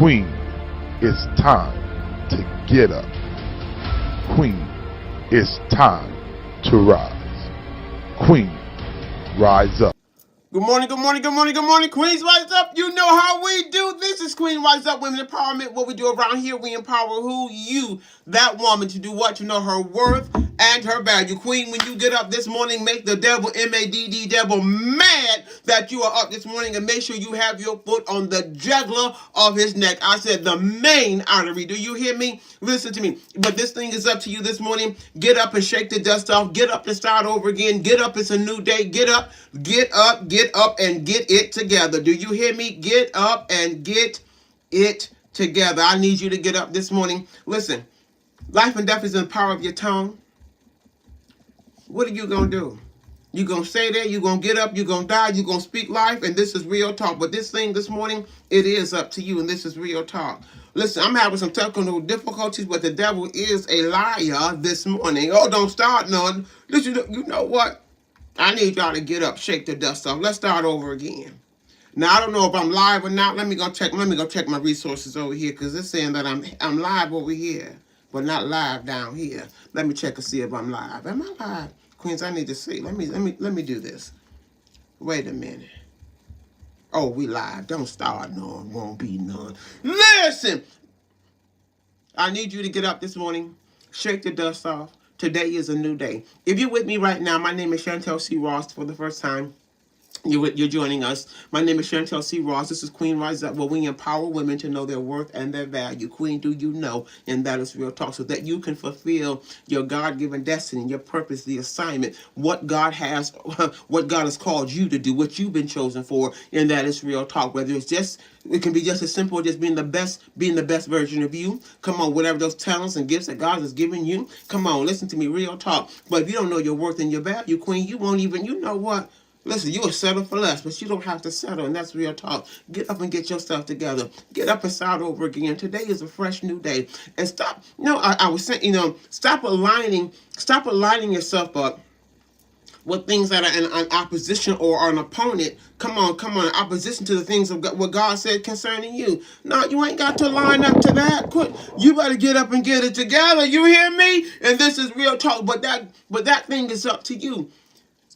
Queen, it's time to get up. Queen, it's time to rise. Queen, rise up. Good morning, good morning, good morning, good morning. Queens, rise up. You know how we do. This is Queen Rise Up Women Empowerment. What we do around here, we empower who? You, that woman, to do what? To know her worth and her value. Queen, when you get up this morning, make the devil, M-A-D-D, devil, mad that you are up this morning, and make sure you have your foot on the jugular of his neck. I said the main artery. Do you hear me? Listen to me. But this thing is up to you this morning. Get up and shake the dust off. Get up and start over again. Get up. It's a new day. Get up, get up, get up and get it together. Do you hear me? Get up and get it together. I need you to get up this morning. Listen, life and death is in the power of your tongue. What are you going to do? You're going to stay there, you're going to get up, you're going to die, you're going to speak life, and this is real talk. But this thing this morning, it is up to you, and this is real talk. Listen, I'm having some technical difficulties, but the devil is a liar this morning. Oh, don't start none. Listen, you know what? I need y'all to get up, shake the dust off. Let's start over again. Now, I don't know if I'm live or not. Let me go check my resources over here, because it's saying that I'm live over here, but not live down here. Let me check and see if I'm live. Am I live? Queens, I need to see. Let me do this. Wait a minute. Oh, we live. Don't start none. Won't be none. Listen! I need you to get up this morning. Shake the dust off. Today is a new day. If you're with me right now, my name is Chantel C. Ross for the first time. You're joining us. My name is Chantel C. Ross. This is Queen Rise Up, where we empower women to know their worth and their value. Queen, do you know? And that is real talk, so that you can fulfill your God-given destiny, your purpose, the assignment, what God has called you to do, what you've been chosen for, and that is real talk. Whether it can be just as simple as just being the best version of you. Come on, whatever those talents and gifts that God has given you. Come on, listen to me, real talk. But if you don't know your worth and your value, Queen, you won't even, you know what? Listen, you will settle for less, but you don't have to settle, and that's real talk. Get up and get yourself together. Get up and start over again. Today is a fresh new day. And stop, I was saying, stop aligning yourself up with things that are in opposition or are an opponent. Come on, opposition to the things of God, what God said concerning you. No, you ain't got to line up to that. Quit. You better get up and get it together. You hear me? And this is real talk, but that thing is up to you.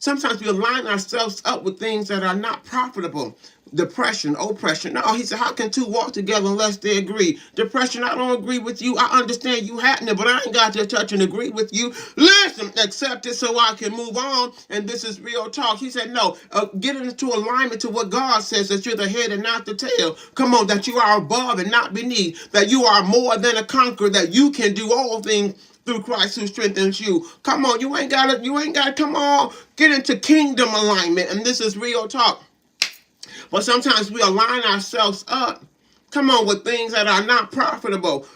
Sometimes we align ourselves up with things that are not profitable. Depression, oppression. No, he said, how can two walk together unless they agree? Depression, I don't agree with you. I understand you happening, but I ain't got to touch and agree with you. Listen, accept it so I can move on. And this is real talk. He said, no, get into alignment to what God says, that you're the head and not the tail. Come on, that you are above and not beneath, that you are more than a conqueror, that you can do all things through Christ who strengthens you. Come on, you ain't gotta, come on, get into kingdom alignment, and this is real talk. But sometimes we align ourselves up, come on, with things that are not profitable.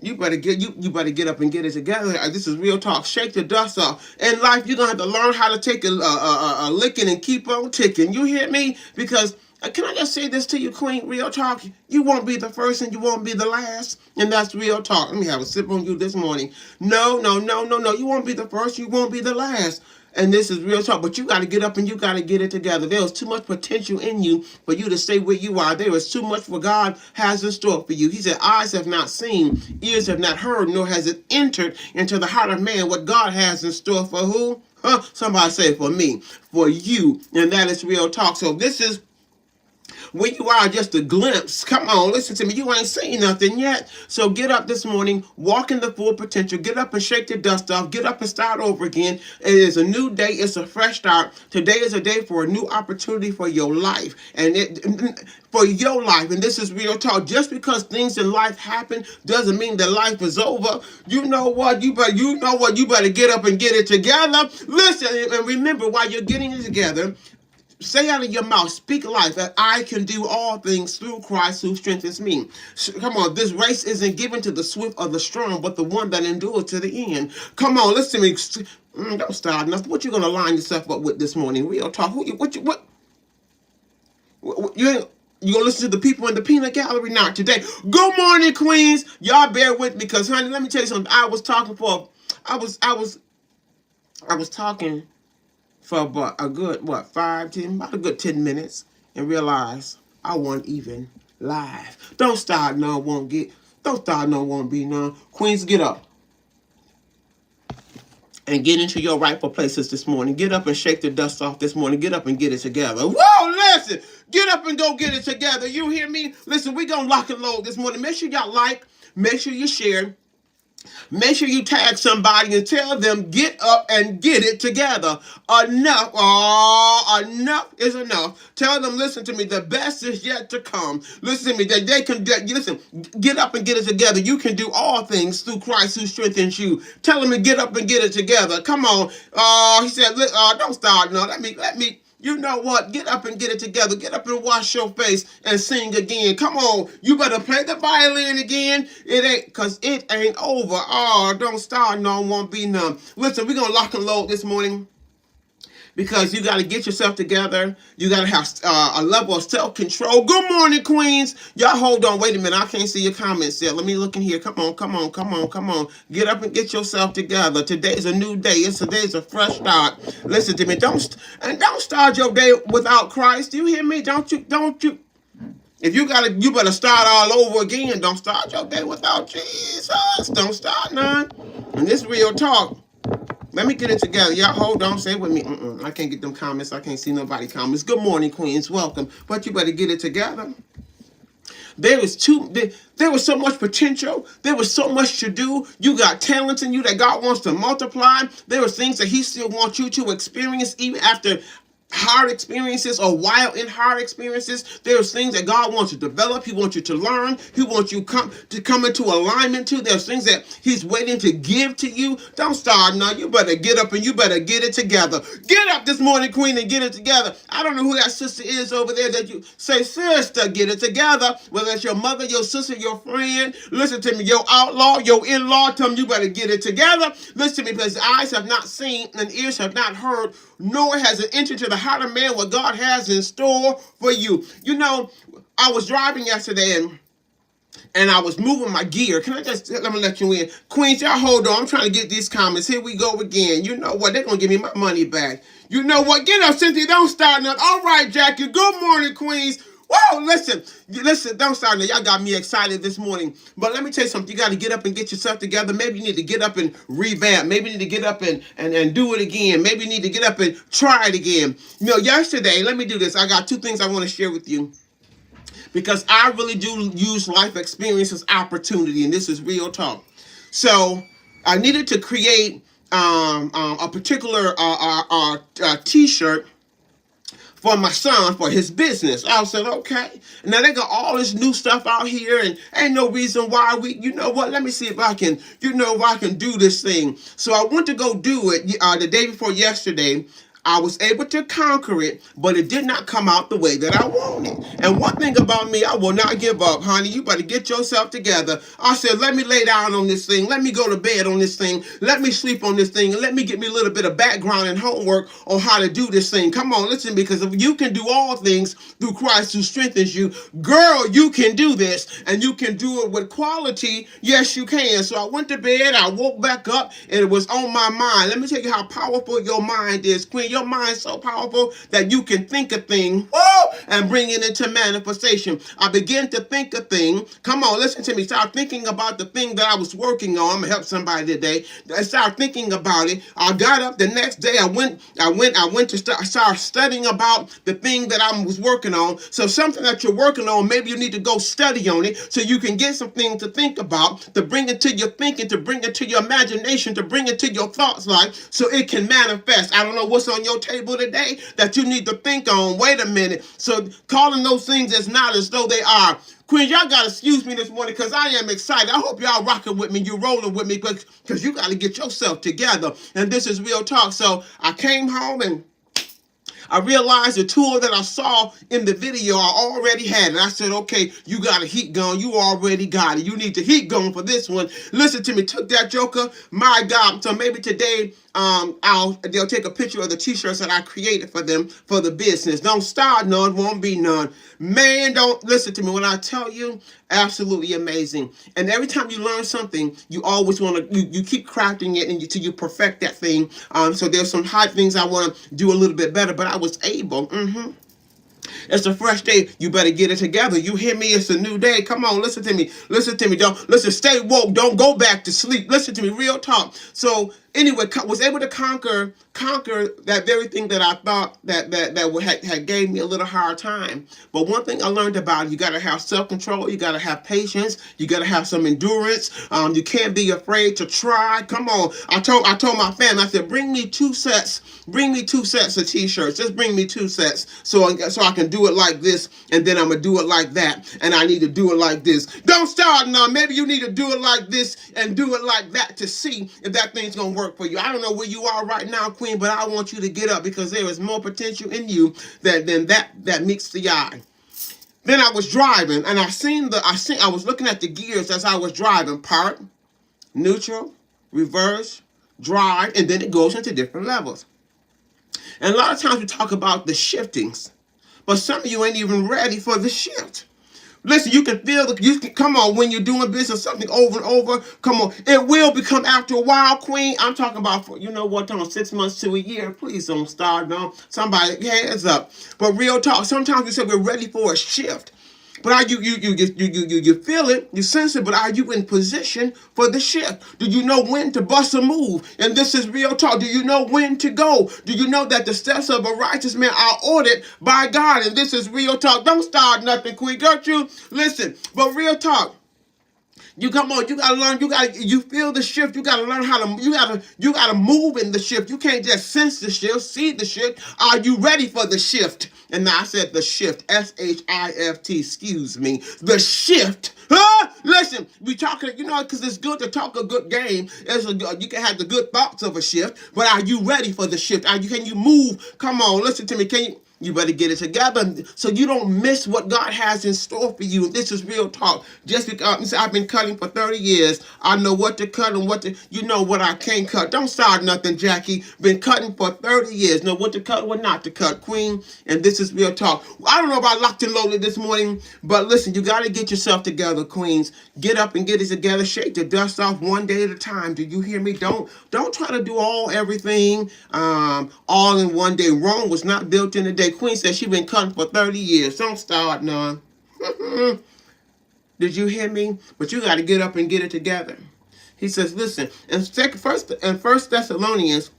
You better get up and get it together. This is real talk. Shake the dust off. In life, you're gonna have to learn how to take a licking and keep on ticking. You hear me? Because can I just say this to you, Queen? Real talk. You won't be the first and you won't be the last. And that's real talk. Let me have a sip on you this morning. No. You won't be the first. You won't be the last. And this is real talk. But you got to get up and you got to get it together. There is too much potential in you for you to stay where you are. There is too much what God has in store for you. He said, eyes have not seen, ears have not heard, nor has it entered into the heart of man what God has in store for who? Somebody say for me, for you. And that is real talk. So this is where you are, just a glimpse. Come on, listen to me. You ain't seen nothing yet. So get up this morning, walk in the full potential. Get up and shake the dust off. Get up and start over again. It is a new day. It's a fresh start. Today is a day for a new opportunity for your life. For your life. And this is real talk. Just because things in life happen doesn't mean that life is over. You know what? You better get up and get it together. Listen, and remember, while you're getting it together, say out of your mouth, speak life, that I can do all things through Christ who strengthens me. Come on, this race isn't given to the swift or the strong, but the one that endures to the end. Come on, listen to me. Don't start nothing. What you gonna line yourself up with this morning? Real talk. You gonna listen to the people in the peanut gallery? Not today. Good morning, Queens. Y'all bear with me, because honey, let me tell you something. I was talking for about a good 10 minutes, and realized I wasn't even live. Don't start none, won't get. Don't start none, won't be none. Queens, get up and get into your rightful places this morning. Get up and shake the dust off this morning. Get up and get it together. Whoa, listen. Get up and go get it together. You hear me? Listen, we going to lock and load this morning. Make sure y'all like. Make sure you share. Make sure you tag somebody and tell them, get up and get it together. Enough. Oh, enough is enough. Tell them, listen to me, the best is yet to come. Listen to me, that they can, listen, get up and get it together. You can do all things through Christ who strengthens you. Tell them to get up and get it together. Come on. He said, don't start. No, let me. You know what? Get up and get it together. Get up and wash your face and sing again. Come on. You better play the violin again. Because it ain't over. Oh, don't start. No, won't be none. Listen, we're going to lock and load this morning. Because you got to get yourself together. You got to have a level of self-control. Good morning, Queens. Y'all hold on. Wait a minute. I can't see your comments yet. Let me look in here. Come on. Get up and get yourself together. Today's a new day. Today's a fresh start. Listen to me. Don't start your day without Christ. You hear me? Don't you? If you better start all over again. Don't start your day without Jesus. Don't start none. And this real talk. Let me get it together. Y'all hold on. Say it with me. I can't get them comments. I can't see nobody comments. Good morning, Queens. Welcome. But you better get it together. There was so much potential. There was so much to do. You got talents in you that God wants to multiply. There were things that he still wants you to experience even after hard experiences or while in hard experiences. There's things that God wants to develop. He wants you to learn. He wants you to come into alignment to. There's things that he's waiting to give to you. Don't start now. You better get up and you better get it together. Get up this morning, Queen, and get it together. I don't know who that sister is over there that you say, sister, get it together. Whether it's your mother, your sister, your friend. Listen to me, your outlaw, your in-law. Tell them you better get it together. Listen to me, because eyes have not seen and ears have not heard, nor has it entered to the heart of man what God has in store for you. You know, I was driving yesterday and I was moving my gear. Let me let you in. Queens, y'all hold on. I'm trying to get these comments. Here we go again. You know what? They're going to give me my money back. You know what? Get up, Cynthia. Don't start nothing. All right, Jackie. Good morning, Queens. Whoa, listen, don't start now. Y'all got me excited this morning. But let me tell you something. You got to get up and get yourself together. Maybe you need to get up and revamp. Maybe you need to get up and do it again. Maybe you need to get up and try it again. You know, yesterday, let me do this. I got two things I want to share with you. Because I really do use life experience as opportunity. And this is real talk. So I needed to create a particular t-shirt for my son, for his business. I said, okay. Now they got all this new stuff out here and ain't no reason why you know what, let me see if I can, do this thing. So I went to go do it the day before yesterday. I was able to conquer it, but it did not come out the way that I wanted. And one thing about me, I will not give up, honey. You better get yourself together. I said, let me lay down on this thing. Let me go to bed on this thing. Let me sleep on this thing. And let me get me a little bit of background and homework on how to do this thing. Come on, listen, because if you can do all things through Christ who strengthens you, girl, you can do this. And you can do it with quality. Yes, you can. So I went to bed. I woke back up and it was on my mind. Let me tell you how powerful your mind is, Queen. Your mind's so powerful that you can think a thing and bring it into manifestation. I began to think a thing. Come on, listen to me. Start thinking about the thing that I was working on. I'm gonna help somebody today. I started thinking about it. I got up the next day. I went to start studying about the thing that I was working on. So something that you're working on, maybe you need to go study on it so you can get something to think about, to bring it to your thinking, to bring it to your imagination, to bring it to your thoughts life so it can manifest. I don't know what's on your table today that you need to think on. Wait a minute. So calling those things as not as though they are. Queen, y'all got to excuse me this morning because I am excited. I hope y'all rocking with me. You rolling with me because you got to get yourself together. And this is real talk. So I came home and I realized the tool that I saw in the video I already had. And I said, okay, you got a heat gun. You already got it. You need the heat gun for this one. Listen to me. Took that joker. My God. So maybe today they'll take a picture of the t-shirts that I created for them for the business. Don't start none, won't be none. Man, don't listen to me when I tell you, absolutely amazing. And every time you learn something, you always want to, you keep crafting it until you perfect that thing. So there's some hard things I want to do a little bit better, but I was able. It's a fresh day. You better get it together. You hear me? It's a new day. Come on, listen to me. Listen to me. Don't listen. Stay woke. Don't go back to sleep. Listen to me. Real talk. So anyway, was able to conquer that very thing that I thought that had gave me a little hard time. But one thing I learned about it, you got to have self-control. You got to have patience. You got to have some endurance. You can't be afraid to try. Come on. I told my family. I said, bring me 2 sets. Bring me 2 sets of t-shirts. Just bring me 2 sets so I can do it like this, and then I'm gonna do it like that, and I need to do it like this. Don't start now. Maybe you need to do it like this and do it like that to see if that thing's gonna work for you. I don't know where you are right now, Queen, but I want you to get up because there is more potential in you than that meets the eye. Then I was driving and I was looking at the gears as I was driving. Park, neutral, reverse, drive, and then it goes into different levels. And a lot of times we talk about the shiftings, but some of you ain't even ready for the shift. Listen, you can feel come on, when you're doing business, something over and over, come on, it will become after a while, Queen. I'm talking about, for, 6 months to a year. Please don't start, no. Somebody, hands up. But real talk, sometimes we say we're ready for a shift. But are you feel it, you sense it, but are you in position for the shift? Do you know when to bust a move? And this is real talk. Do you know when to go? Do you know that the steps of a righteous man are ordered by God? And this is real talk. Don't start nothing, Queen. Don't you? Listen, but real talk. You come on, you gotta learn, you feel the shift, you gotta learn how to, you gotta move in the shift. You can't just sense the shift, see the shift. Are you ready for the shift? And now I said the shift, S-H-I-F-T, excuse me, the shift. Listen, we talking, because it's good to talk a good game. You can have the good thoughts of a shift, but are you ready for the shift? Can you move? Come on, listen to me. You better get it together so you don't miss what God has in store for you. This is real talk. Just because I've been cutting for 30 years, I know what to cut and what I can't cut. Don't start nothing, Jackie. Been cutting for 30 years. Know what to cut and what not to cut, Queen. And this is real talk. I don't know about Locked and Loaded this morning, but listen, you got to get yourself together, Queens. Get up and get it together. Shake the dust off one day at a time. Do you hear me? Don't try to do everything all in one day. Rome was not built in a day. Queen said she been cutting for 30 years. Don't start none. Did you hear me? But you got to get up and get it together. He says, listen, in First Thessalonians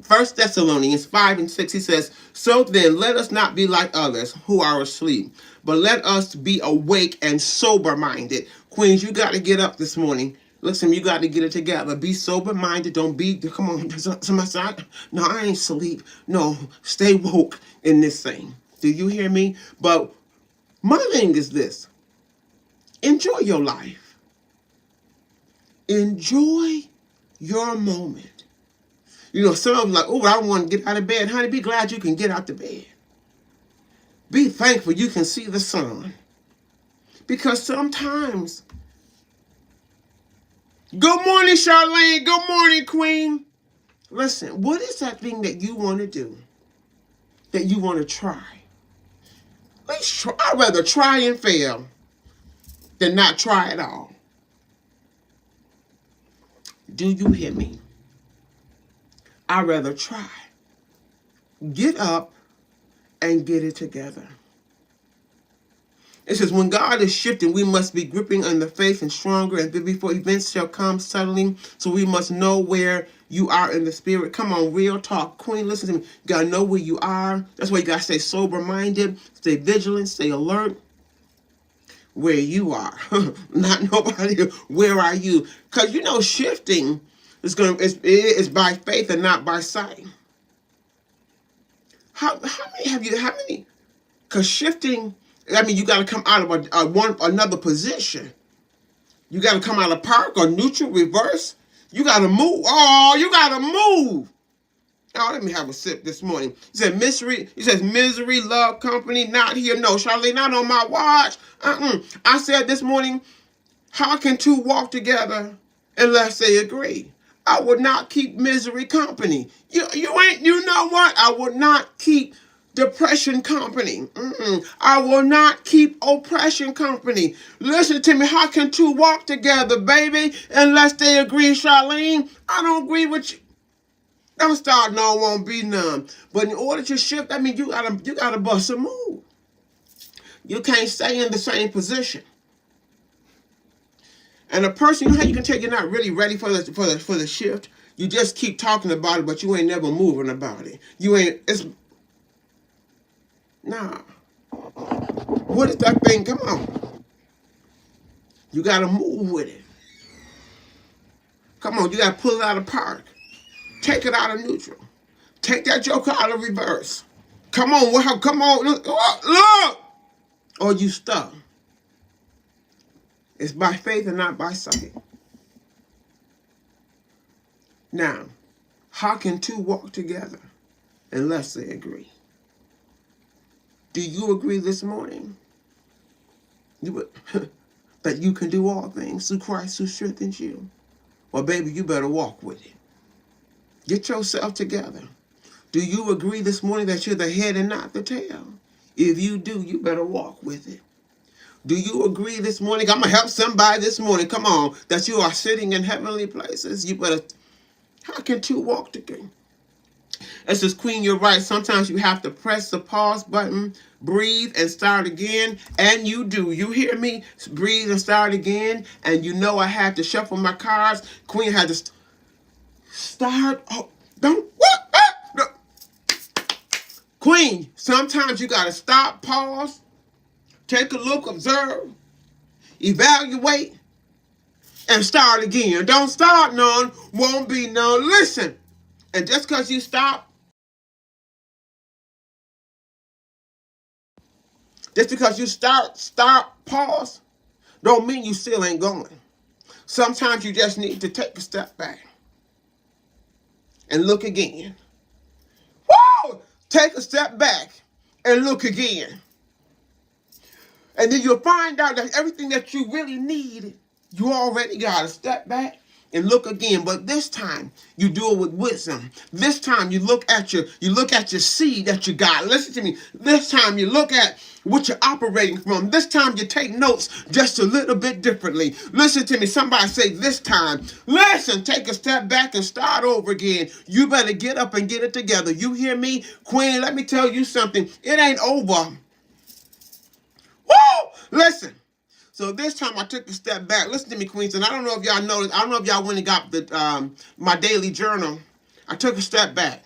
5 and 6, he says, so then let us not be like others who are asleep, but let us be awake and sober-minded. Queens, you got to get up this morning. Listen, you got to get it together. Be sober-minded. Don't be, come on, somebody say, no, I ain't sleep. No, stay woke in this thing. Do you hear me? But my thing is this. Enjoy your life. Enjoy your moment. Some of them like, oh, I want to get out of bed. Honey, be glad you can get out the bed. Be thankful you can see the sun. Because sometimes, good morning, Charlene. Good morning, Queen. Listen, what is that thing that you want to do? That you want to try? Let's try. I'd rather try and fail than not try at all. Do you hear me? I'd rather try. Get up and get it together. It says, when God is shifting, we must be gripping on the faith and stronger, and before events shall come suddenly. So we must know where you are in the spirit. Come on, real talk. Queen, listen to me. You got to know where you are. That's why you got to stay sober-minded, stay vigilant, stay alert. Where you are. Not nobody. Where are you? Because shifting is by faith and not by sight. How many? Because shifting, you got to come out of another position. You got to come out of park or neutral, reverse. You got to move. Oh, you got to move. Oh, let me have a sip this morning. He says, misery, love, company, not here. No, Charlene, not on my watch. I said this morning, how can two walk together unless they agree? I would not keep misery company. You know what? I would not keep depression company. I will not keep oppression company. Listen to me. How can two walk together, baby, unless they agree, Charlene? I don't agree with you. Don't start no, won't be none. But in order to shift, I mean, you gotta bust a move. You can't stay in the same position. And a person, you know how you can tell you're not really ready for the shift. You just keep talking about it, but you ain't never moving about it. You ain't. It's nah. What is that thing? Come on. You gotta move with it. Come on, you gotta pull it out of park. Take it out of neutral. Take that joker out of reverse. Come on, wow, come on, look. Or you stuck. It's by faith and not by sight. Now, how can two walk together unless they agree? Do you agree this morning that you can do all things through Christ who strengthens you? Well, baby, you better walk with it. Get yourself together. Do you agree this morning that you're the head and not the tail? If you do, you better walk with it. Do you agree this morning? I'm going to help somebody this morning. Come on. That you are sitting in heavenly places. You better. How can two walk together? It says, Queen, you're right. Sometimes you have to press the pause button, breathe, and start again. And you do. You hear me? Breathe and start again. And you know I had to shuffle my cards. Queen had to start. Oh, don't. What? No. Queen, sometimes you got to stop, pause, take a look, observe, evaluate, and start again. Don't start none, won't be none. Listen, and just because you stop, just because you start, pause, don't mean you still ain't going. Sometimes you just need to take a step back and look again. Woo! Take a step back and look again. And then you'll find out that everything that you really need, you already got to step back and look again. But this time you do it with wisdom. This time you look at your seed that you got. Listen to me. This time you look at what you're operating from. This time you take notes just a little bit differently. Listen to me. Somebody say this time. Listen, take a step back and start over again. You better get up and get it together. You hear me? Queen, let me tell you something. It ain't over. Woo! Listen. So this time I took a step back. Listen to me, Queens. And I don't know if y'all noticed. I don't know if y'all went and got the my daily journal. I took a step back.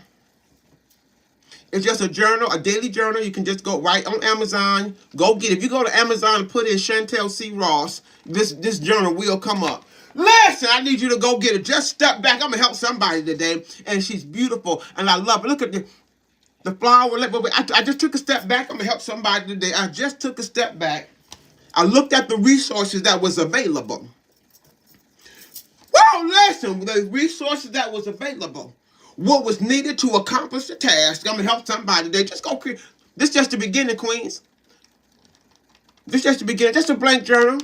It's just a journal, a daily journal. You can just go right on Amazon. Go get it. If you go to Amazon and put in Chantel C. Ross, this journal will come up. Listen, I need you to go get it. Just step back. I'm going to help somebody today. And she's beautiful. And I love her. Look at the flower. I just took a step back. I'm going to help somebody today. I just took a step back. I looked at the resources that was available. Well, listen, the resources that was available. What was needed to accomplish the task. I'm going to help somebody today. Just go create. This is just the beginning, Queens. This is just the beginning. Just a blank journal.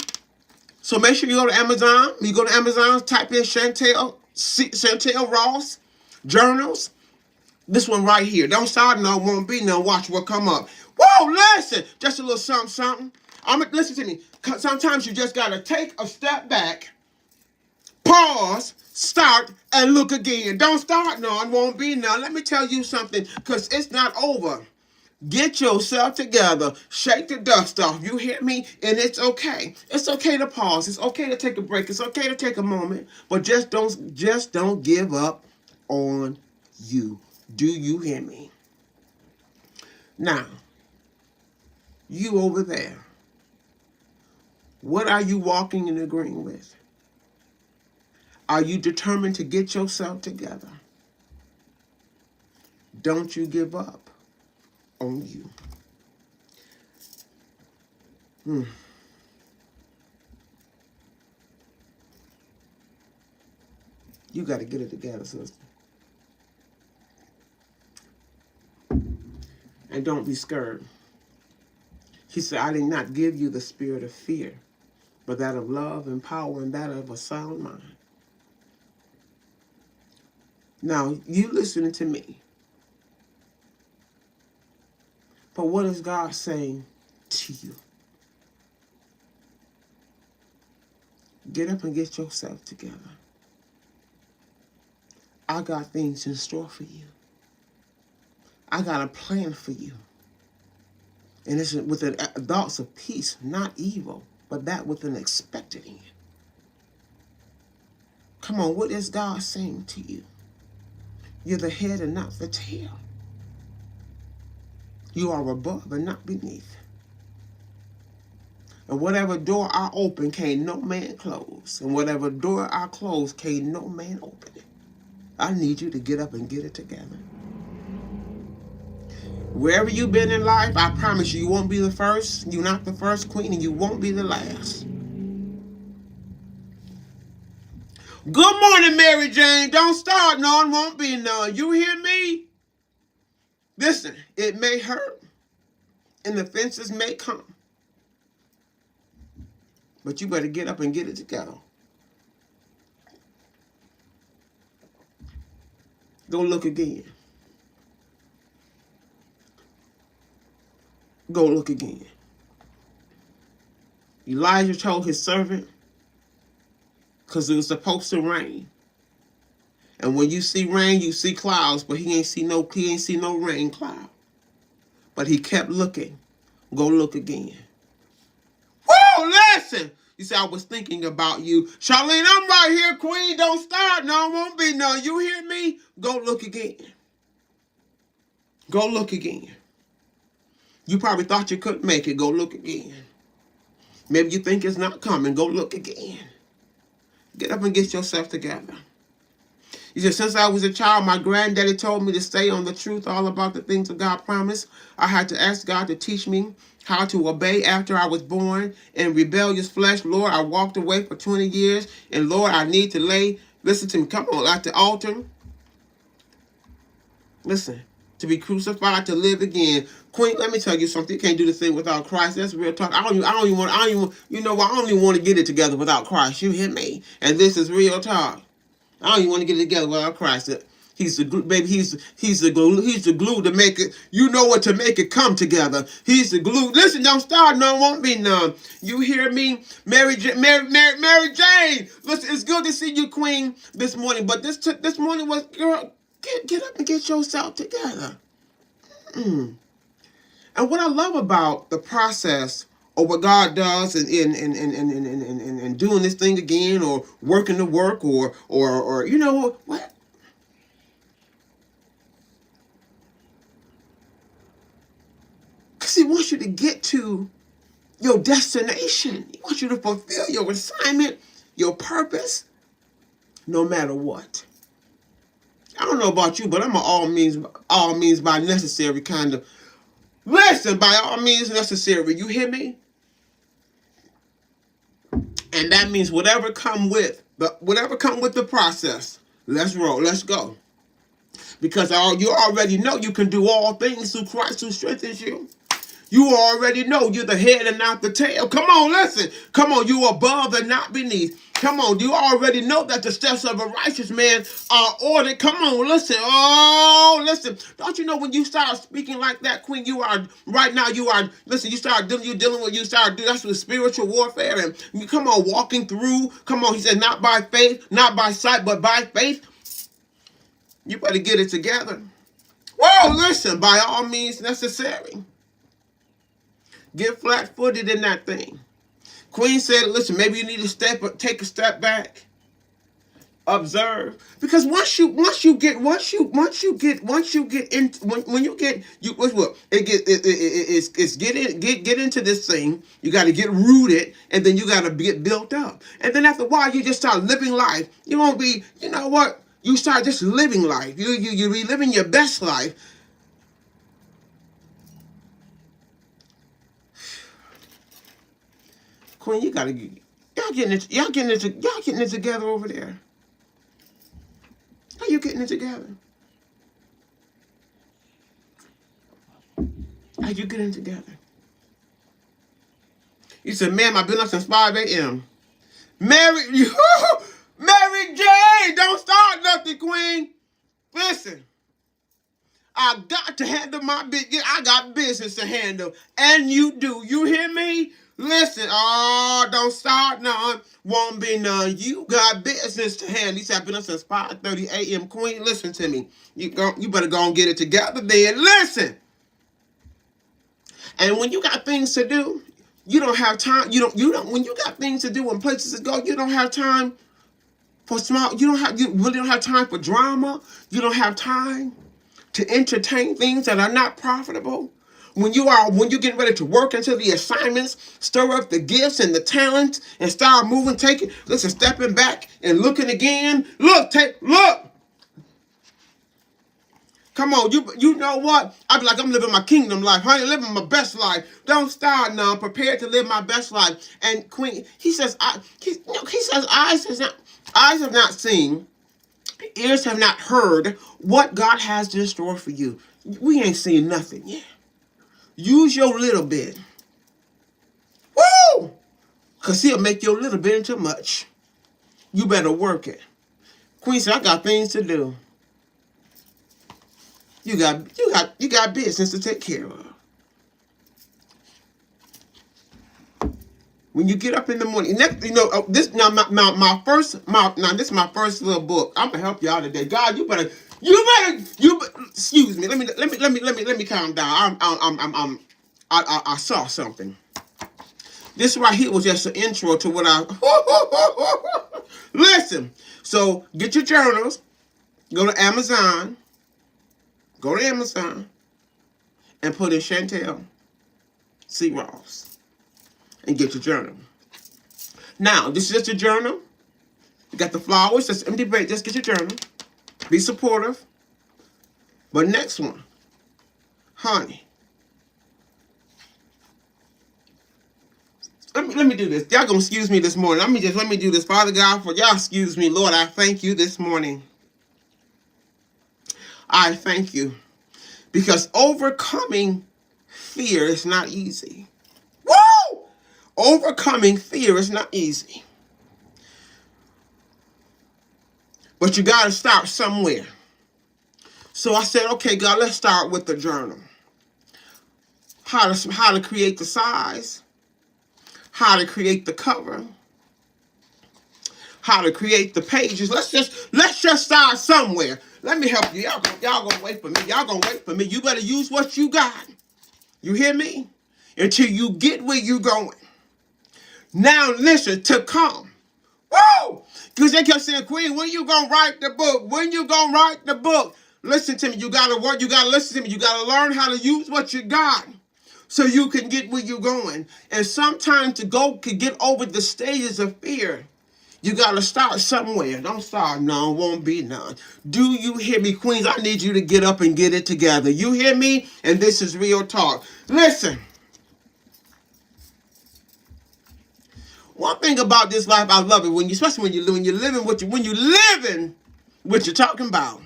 So make sure you go to Amazon. You go to Amazon, type in Chantel Ross journals. This one right here. Don't start no, won't be no. Watch what come up. Whoa, listen. Just a little something, something. Listen to me. Sometimes you just got to take a step back, pause, start, and look again. Don't start none, won't be none. Let me tell you something, because it's not over. Get yourself together. Shake the dust off. You hear me? And it's okay. It's okay to pause. It's okay to take a break. It's okay to take a moment. But just don't give up on you. Do you hear me? Now, you over there. What are you walking and agreeing with? Are you determined to get yourself together? Don't you give up on you. You got to get it together, sister. And don't be scared. He said, I did not give you the spirit of fear, but that of love and power and that of a sound mind. Now, you listening to me. But what is God saying to you? Get up and get yourself together. I got things in store for you. I got a plan for you. And it's with thoughts of peace, not evil, but that with an expected end. Come on, what is God saying to you? You're the head and not the tail. You are above and not beneath. And whatever door I open, can't no man close. And whatever door I close, can't no man open it. I need you to get up and get it together. Wherever you've been in life, I promise you, you won't be the first. You're not the first queen, and you won't be the last. Good morning, Mary Jane. Don't start none, won't be none. You hear me? Listen, it may hurt, and the fences may come. But you better get up and get it together. Go look again. Go look again. Elijah told his servant, because it was supposed to rain. And when you see rain, you see clouds, but he ain't see no rain cloud. But he kept looking. Go look again. Whoa, listen. You say, I was thinking about you. Charlene, I'm right here, queen. Don't start. No, it won't be no. You hear me? Go look again. Go look again. You probably thought you couldn't make it. Go look again. Maybe you think it's not coming. Go look again. Get up and get yourself together. He said, since I was a child, my granddaddy told me to stay on the truth, all about the things that God promised. I had to ask God to teach me how to obey after I was born in rebellious flesh. Lord, I walked away for 20 years. And Lord, I need to listen to me, come on, at the altar. Listen, to be crucified, to live again. Queen, let me tell you something. You can't do this thing without Christ. That's real talk. I don't even want to get it together without Christ. You hear me? And this is real talk. I don't even want to get it together without Christ. He's the glue, baby. He's the glue. He's the glue to make it. You know what, to make it come together. He's the glue. Listen, don't start. No, won't be none. You hear me, Mary Jane? Listen, it's good to see you, Queen, this morning. But this morning was, girl, get up and get yourself together. And what I love about the process, or what God does in doing this thing again, or working the work, or you know what? Because he wants you to get to your destination. He wants you to fulfill your assignment, your purpose, no matter what. I don't know about you, but I'm an all means by necessary kind of. Listen, by all means necessary. You hear me? And that means whatever come with the process. Let's roll. Let's go. Because you already know you can do all things through Christ who strengthens you. You already know you're the head and not the tail. Come on, listen. Come on, you above and not beneath. Come on, you already know that the steps of a righteous man are ordered. Come on, listen. Oh, listen. Don't you know when you start speaking like that, Queen, you are dealing with that's with spiritual warfare. And you come on, walking through. Come on, he said, not by faith, not by sight, but by faith. You better get it together. Whoa, listen, by all means necessary. Get flat-footed in that thing. Queen said, listen, maybe you need to take a step back. Observe. Because once you get into this thing, you got to get rooted, and then you got to get built up. And then after a while, you just start living life. You won't be, you know what? You start just living life. You be living your best life. Queen, y'all getting it together over there. How you getting it together? How you getting it together? You said, ma'am, I've been up since 5 a.m. Mary Jane, don't start nothing, Queen. Listen, I got to handle my business. I got business to handle, and you do. You hear me? Listen, don't start none. Won't be none. You got business to handle. These have been up since 5:30 a.m. Queen, listen to me. You better go and get it together then. Listen. And when you got things to do, you don't have time. When you got things to do and places to go, you don't have time for you really don't have time for drama. You don't have time to entertain things that are not profitable. When you're getting ready to work into the assignments, stir up the gifts and the talents and start moving, stepping back and looking again. Look. Come on, you know what? I be like, I'm living my kingdom life, honey, living my best life. Don't start now. I'm prepared to live my best life. And Queen, he says, eyes have not seen, ears have not heard what God has in store for you. We ain't seen nothing yet. Use your little bit. Woo! Because he'll make your little bit into much. You better work it. Queen said, I got things to do. You got business to take care of. When you get up in the morning, this is my first little book. I'm gonna help y'all today. God, you better. Excuse me. Let me calm down. I saw something. This right here was just an intro to what I. Listen. So get your journals. Go to Amazon. And put in Chantel C. Ross and get your journal. Now, this is just a journal. You got the flowers, just empty break. Just get your journal. Be supportive. But next one, honey. Let me do this. Y'all gonna excuse me this morning. Let me do this. Father God, for y'all excuse me. Lord, I thank you this morning. I thank you. Because overcoming fear is not easy. Woo! Overcoming fear is not easy. But you got to start somewhere. So I said, okay, God, let's start with the journal. How to create the size. How to create the cover. How to create the pages. Let's just start somewhere. Let me help you. Y'all gonna wait for me. Y'all gonna wait for me. You better use what you got. You hear me? Until you get where you're going. Now listen, to come. Woo! Because they kept saying, Queen, when you gonna write the book? When you gonna write the book? Listen to me. You gotta work. You gotta listen to me. You gotta learn how to use what you got so you can get where you're going. And sometimes to get over the stages of fear, you got to start somewhere. Don't start none. Won't be none. Do you hear me, Queens? I need you to get up and get it together. You hear me? And this is real talk. Listen. One thing about this life, I love it. Especially when you're living what you're talking about.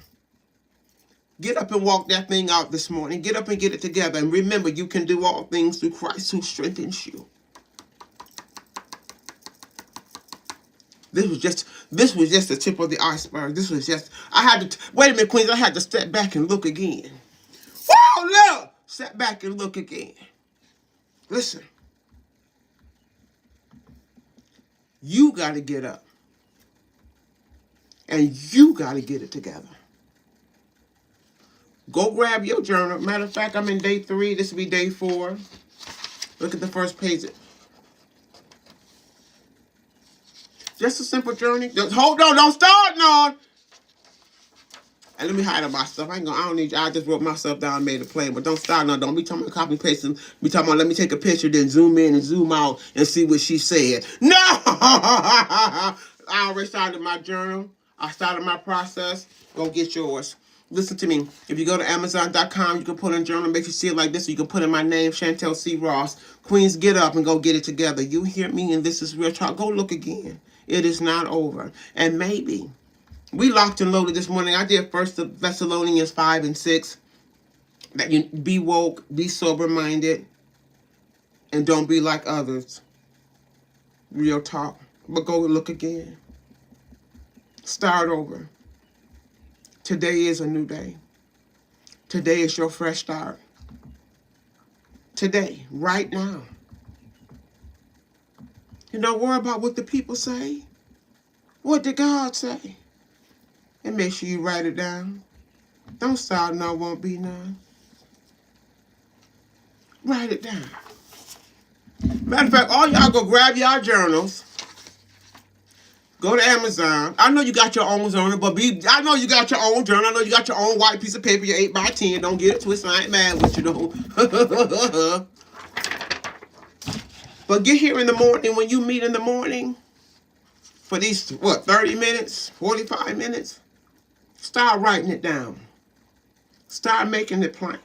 Get up and walk that thing out this morning. Get up and get it together. And remember, you can do all things through Christ who strengthens you. This was just the tip of the iceberg. Wait a minute, Queens, I had to step back and look again. Whoa, look! Step back and look again. Listen. You got to get up. And you got to get it together. Go grab your journal. Matter of fact, I'm in day 3. This will be day 4. Look at the first page. Just a simple journey. Just hold on. Don't start, no. And let me hide my stuff. I don't need you. I just wrote myself down and made a plan. But don't start, no. Don't be talking about copy and pasting. Be talking about let me take a picture, then zoom in and zoom out and see what she said. No! I already started my journal. I started my process. Go get yours. Listen to me. If you go to Amazon.com, you can put in journal, make you see it like this. So you can put in my name, Chantel C. Ross. Queens, get up and go get it together. You hear me? And this is real talk. Go look again. It is not over. And maybe we locked and loaded this morning. I did 1 Thessalonians 5 and 6. That you be woke, be sober-minded, and don't be like others. Real talk. But go look again. Start over. Today is a new day. Today is your fresh start. Today, right now. And don't worry about what the people say. What did God say? And make sure you write it down. Don't start no won't be none. Write it down. Matter of fact, all y'all go grab y'all journals. Go to Amazon. I know you got your own journal, but I know you got your own journal. I know you got your own white piece of paper, your 8x10. Don't get it twisted. I ain't mad with you, though. But get here in the morning when you meet in the morning for these, 30 minutes, 45 minutes? Start writing it down. Start making it plain.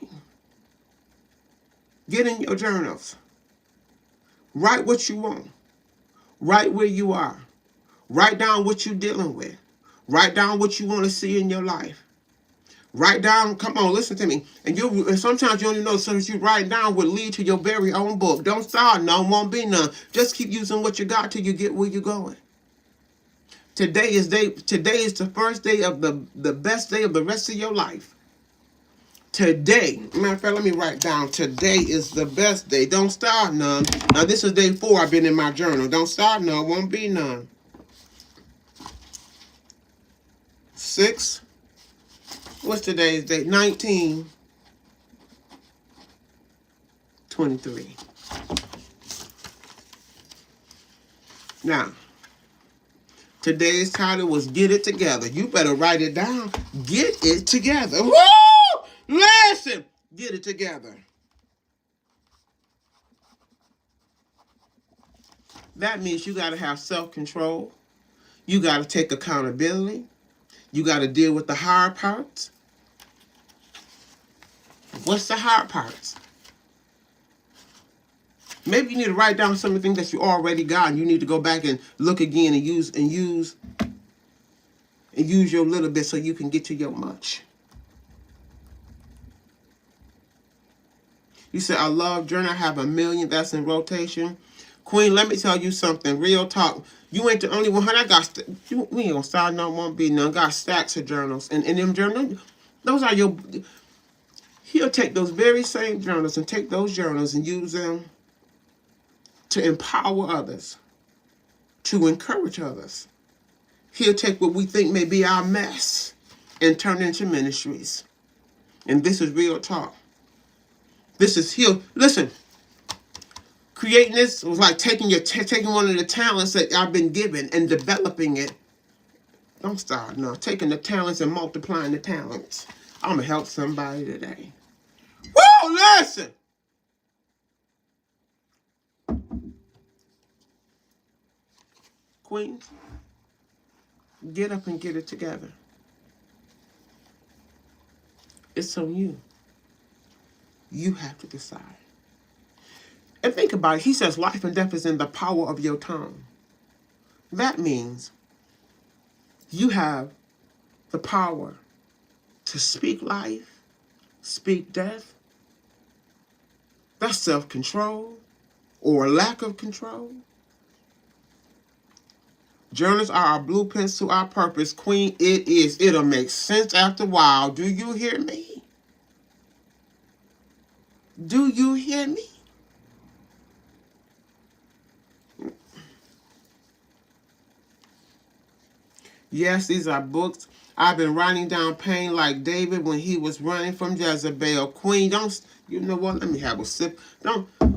Get in your journals. Write what you want. Write where you are. Write down what you're dealing with. Write down what you want to see in your life. Write down, come on, listen to me. And sometimes you only know so that you write down will lead to your very own book. Don't start, none won't be none. Just keep using what you got till you get where you're going. Today is the first day of the best day of the rest of your life. Today, matter of fact, let me write down. Today is the best day. Don't start none. Now this is day 4. I've been in my journal. Don't start none. Won't be none. 6. What's today's date? 19/23. Now, today's title was Get It Together. You better write it down. Get it together. Woo! Listen! Get it together. That means you got to have self-control. You got to take accountability. You got to deal with the hard parts. What's the hard parts? Maybe you need to write down some of the things that you already got, and you need to go back and look again and use your little bit so you can get to your much. You say, I love journal. I have 1 million that's in rotation. Queen, let me tell you something. Real talk. You ain't the only one. We ain't gonna start none, won't be none. Got stacks of journals. And in them journals, those are your... He'll take those very same journals and take those journals and use them to empower others, to encourage others. He'll take what we think may be our mess and turn it into ministries. And this is real talk. This is listen, creating this was like taking one of the talents that I've been given and developing it. Don't start now. Taking the talents and multiplying the talents. I'm going to help somebody today. Woo! Listen! Queens, get up and get it together. It's on you. You have to decide. And think about it. He says life and death is in the power of your tongue. That means you have the power to speak life, speak death. That's self-control or lack of control. Journals are our blueprints to our purpose. Queen, it is. It'll make sense after a while. Do you hear me? Do you hear me? Yes, these are books. I've been writing down pain like David when he was running from Jezebel. Queen, don't, you know what? Let me have a sip.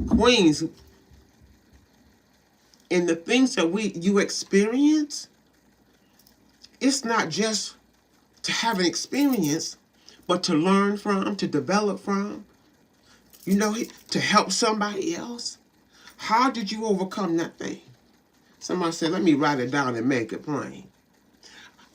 Queens, in the things that you experience, it's not just to have an experience, but to learn from, to develop from, to help somebody else. How did you overcome that thing? Somebody said, let me write it down and make it plain.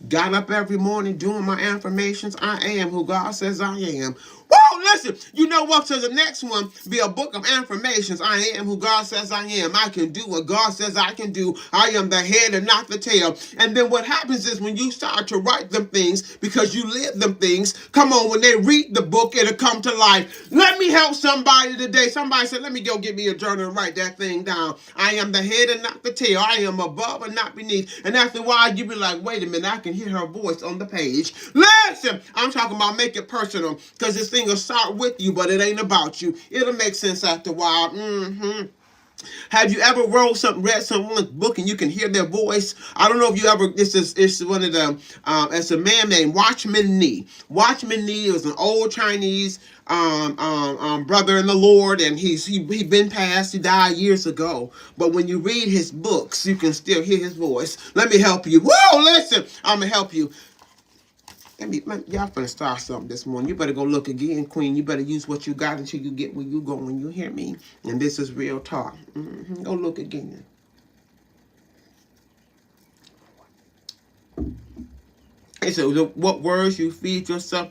Got up every morning doing my affirmations. I am who God says I am. Whoa, listen, you know what? So the next one be a book of affirmations. I am who God says I am. I can do what God says I can do. I am the head and not the tail. And then what happens is when you start to write them things, because you live them things, come on, when they read the book, it'll come to life. Let me help somebody today. Somebody said, let me go get me a journal and write that thing down. I am the head and not the tail. I am above and not beneath. And after a while, you be like, wait a minute, I can hear her voice on the page. Listen, I'm talking about make it personal, because this thing will start with you, but it ain't about you. It'll make sense after a while. Have you ever read someone's book and you can hear their voice? I don't know if you ever. It's one of the. It's a man named Watchman Nee. Watchman Nee was an old Chinese brother in the Lord, and he been passed. He died years ago. But when you read his books, you can still hear his voice. Let me help you. Whoa, listen, I'm gonna help you. Y'all finna start something this morning. You better go look again, Queen. You better use what you got until you get where you going. You hear me? And this is real talk. Go look again. It says, what words you feed yourself,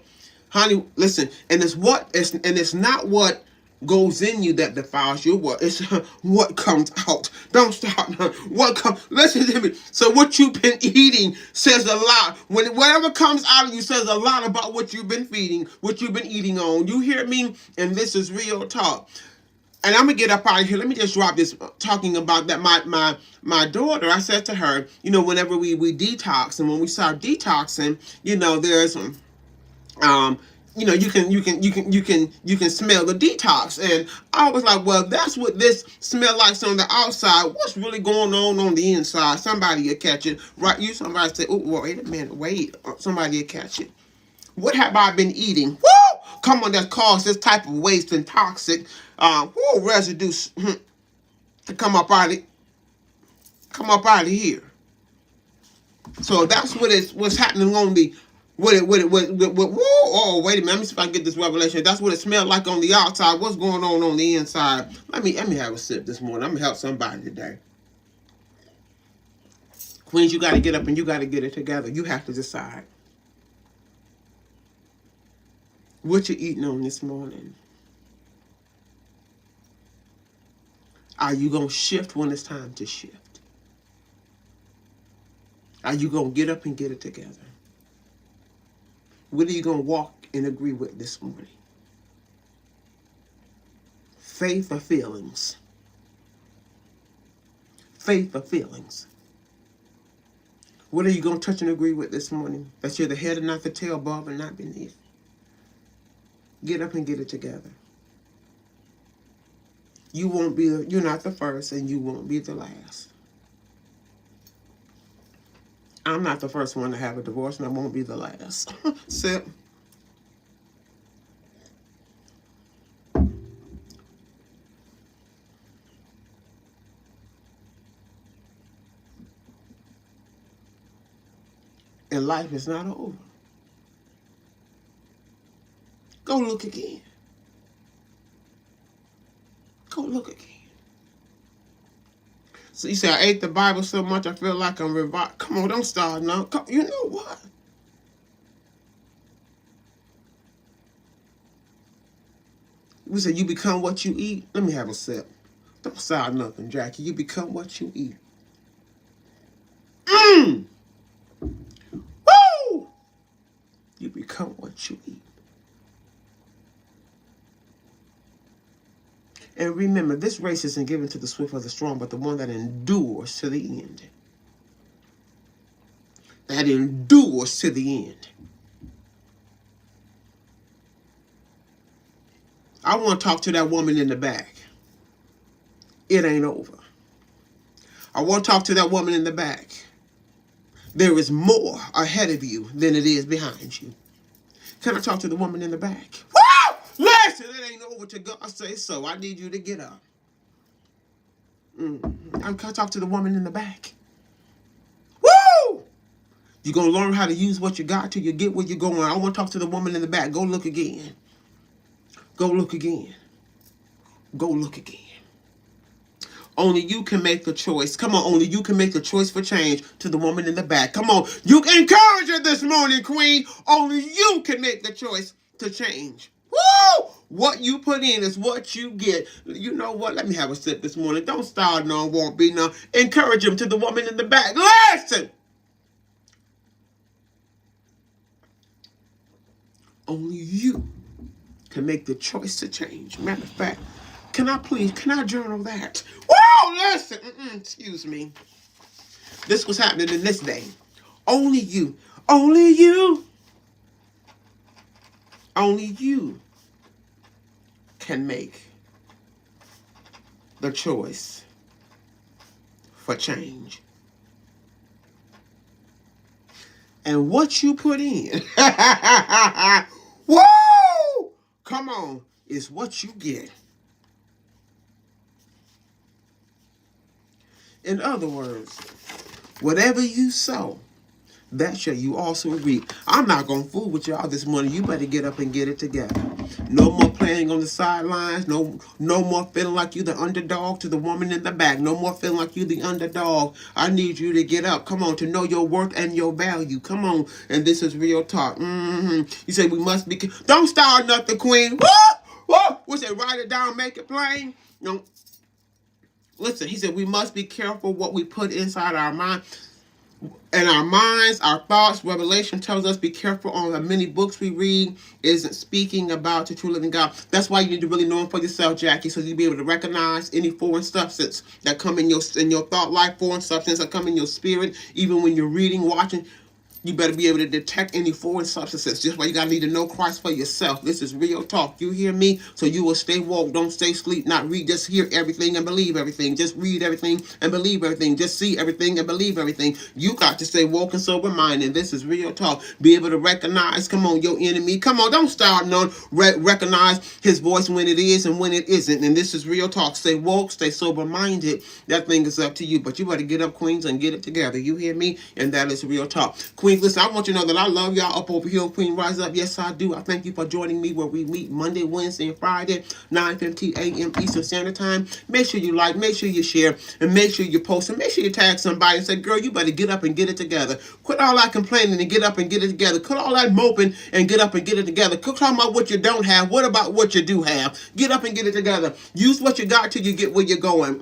honey. Listen, and it's not what goes in you that defiles you. It's what comes out. Don't stop. What comes? Listen to me. So what you've been eating says a lot. When whatever comes out of you says a lot about what you've been feeding, what you've been eating on. You hear me? And this is real talk. And I'm gonna get up out of here. Let me just drop this talking about that. My daughter, I said to her, whenever we detox, and when we start detoxing, there's you can smell the detox. And I was like, well, that's what this smell likes on the outside. What's really going on the inside? Somebody will catch it, right? Somebody say, oh, wait a minute, wait. Somebody will catch it. What have I been eating? Woo! Come on, that caused this type of waste and toxic residue to come up out of here. So that's what's happening on the whoa, oh, wait a minute. Let me see if I can get this revelation. That's what it smelled like on the outside. What's going on the inside? Let me have a sip this morning. I'm gonna help somebody today. Queens, you gotta get up and you gotta get it together. You have to decide what you're eating on this morning. Are you gonna shift when it's time to shift? Are you gonna get up and get it together? What are you gonna walk and agree with this morning? Faith or feelings? Faith or feelings? What are you gonna touch and agree with this morning? That you're the head and not the tail, above and not beneath. Get up and get it together. You're not the first and you won't be the last. I'm not the first one to have a divorce and I won't be the last. Sip. And life is not over. Go look again. Go look again. So you say, I ate the Bible so much I feel like I'm revived. Come on, don't start now. You know what? We said you become what you eat. Let me have a sip. Don't start nothing, Jackie. You become what you eat. Woo! You become what you eat. And remember, this race isn't given to the swift or the strong, but the one that endures to the end. That endures to the end. I want to talk to that woman in the back. It ain't over. I want to talk to that woman in the back. There is more ahead of you than it is behind you. Can I talk to the woman in the back? Woo! Listen, it ain't over till God say so. I need you to get up. I'm going to talk to the woman in the back. Woo! You're going to learn how to use what you got till you get where you're going. I want to talk to the woman in the back. Go look again. Go look again. Go look again. Only you can make the choice. Come on, only you can make the choice for change to the woman in the back. Come on, you can encourage her this morning, Queen. Only you can make the choice to change. Woo! What you put in is what you get. You know what? Let me have a sip this morning. Don't start no, won't be no. Encourage him to the woman in the back. Listen! Only you can make the choice to change. Matter of fact, can I journal that? Whoa, listen. Excuse me. This was happening in this day. Only you can make the choice for change. And what you put in, woo! Come on, is what you get. In other words, whatever you sow, that shall you also reap. I'm not going to fool with y'all this morning. You better get up and get it together. No more playing on the sidelines. No more feeling like you the underdog to the woman in the back. No more feeling like you the underdog. I need you to get up. Come on, to know your worth and your value. Come on. And this is real talk. You say we must be... Don't start nothing, queen. What? We say write it down, make it plain. No. Listen, he said we must be careful what we put inside our mind. And our minds, our thoughts, Revelation tells us be careful on the many books we read isn't speaking about the true living God. That's why you need to really know him for yourself, Jackie, so you'll be able to recognize any foreign substance that come in your thought life, foreign substance that come in your spirit, even when you're reading, watching. You better be able to detect any foreign substances. Just why you gotta need to know Christ for yourself. This is real talk. You hear me? So you will stay woke. Don't stay asleep. Not read. Just hear everything and believe everything. Just read everything and believe everything. Just see everything and believe everything. You got to stay woke and sober minded. This is real talk. Be able to recognize. Come on, your enemy. Come on, don't start none. Recognize his voice when it is and when it isn't. And this is real talk. Stay woke. Stay sober minded. That thing is up to you. But you better get up, queens, and get it together. You hear me? And that is real talk. Queen, listen, I want you to know that I love y'all up over here. Queen Rise Up. Yes, I do. I thank you for joining me where we meet Monday, Wednesday, and Friday, 9:15 a.m. Eastern Standard Time. Make sure you like, make sure you share, and make sure you post, and make sure you tag somebody and say, girl, you better get up and get it together. Quit all that complaining and get up and get it together. Quit all that moping and get up and get it together. Quit talking about what you don't have. What about what you do have? Get up and get it together. Use what you got till you get where you're going.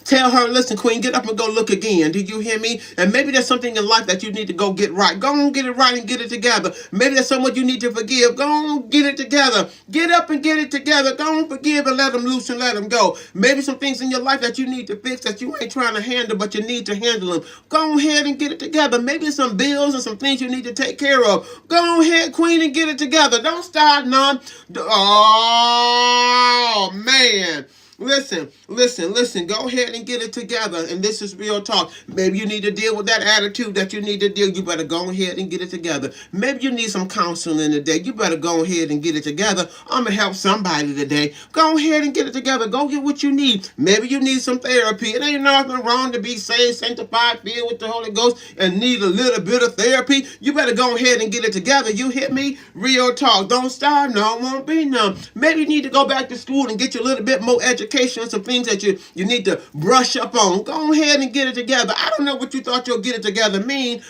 Tell her, listen, queen, get up and go look again. Did you hear me? And maybe there's something in life that you need to go get right. Go on, get it right and get it together. Maybe there's someone you need to forgive. Go on, get it together. Get up and get it together. Go on, forgive and let them loose and let them go. Maybe some things in your life that you need to fix that you ain't trying to handle, but you need to handle them. Go ahead and get it together. Maybe some bills and some things you need to take care of. Go ahead, queen, and get it together. Don't start none. Oh, man. Listen. Go ahead and get it together. And this is real talk. Maybe you need to deal with that attitude that you need to deal. You better go ahead and get it together. Maybe you need some counseling today. You better go ahead and get it together. I'm going to help somebody today. Go ahead and get it together. Go get what you need. Maybe you need some therapy. It ain't nothing wrong to be saved, sanctified, filled with the Holy Ghost, and need a little bit of therapy. You better go ahead and get it together. You hit me? Real talk. Don't start. No, won't be none. Maybe you need to go back to school and get you a little bit more education. Some things that you need to brush up on. Go ahead and get it together. I don't know what you thought your get it together mean.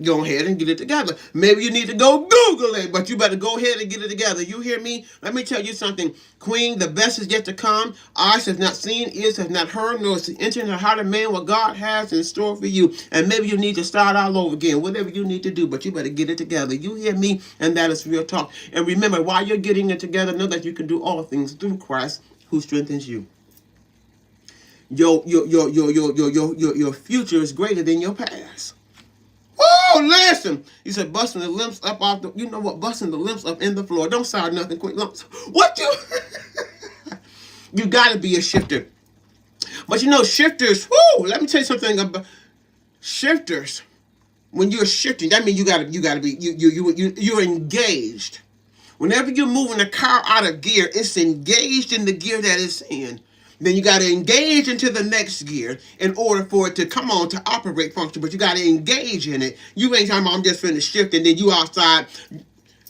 Go ahead and get it together. Maybe you need to go Google it, but you better go ahead and get it together. You hear me? Let me tell you something. Queen, the best is yet to come. Eyes have not seen, ears have not heard, nor is the entered in the heart of man what God has in store for you. And maybe you need to start all over again, whatever you need to do, but you better get it together. You hear me? And that is real talk. And remember, while you're getting it together, know that you can do all things through Christ who strengthens you. Your future is greater than your past. Oh, listen. He said, busting the limbs up off the, you know what, busting the limbs up in the floor. Don't sound nothing quick. What you? You got to be a shifter. But you know, shifters, let me tell you something about shifters. When you're shifting, that means you gotta be, you're engaged. Whenever you're moving a car out of gear, it's engaged in the gear that it's in. Then you got to engage into the next gear in order for it to come on to operate function. But you got to engage in it. You ain't talking about I'm just finna shift and then you outside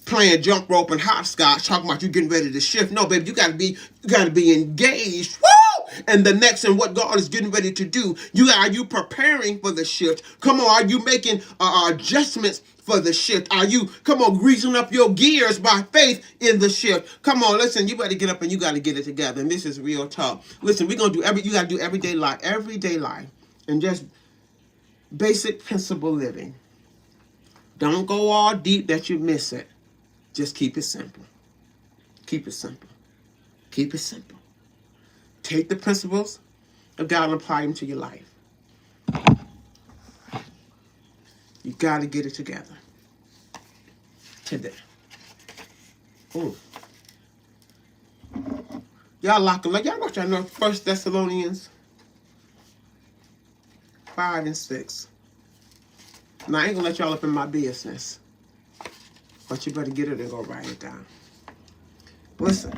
playing jump rope and hopscotch talking about you getting ready to shift. No, baby, you got to be engaged. Woo! And the next and what God is getting ready to do. Are you preparing for the shift? Come on, are you making adjustments for the shift? Are you, come on, greasing up your gears by faith in the shift? Come on, listen, you better get up and you got to get it together. And this is real talk. Listen, we're going to do you got to do everyday life, and just basic principle living. Don't go all deep that you miss it. Just keep it simple. Keep it simple. Keep it simple. Take the principles of God and apply them to your life. You got to get it together. Today. Y'all lock them. Like, y'all know y'all know 1 Thessalonians 5 and 6. Now, I ain't gonna let y'all up in my business. But you better get it and go write it down. Listen.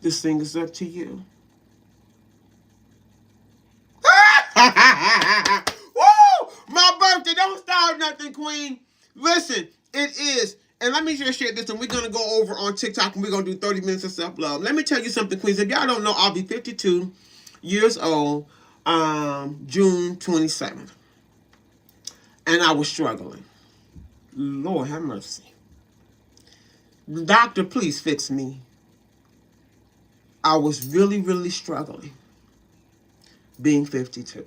This thing is up to you. Woo! My birthday. Don't start nothing, Queen. Listen, it is. And let me just share this, and we're going to go over on TikTok, and we're going to do 30 minutes of self-love. Let me tell you something, Queens. If y'all don't know, I'll be 52 years old June 27th. And I was struggling. Lord have mercy. Doctor, please fix me. I was really, really struggling being 52.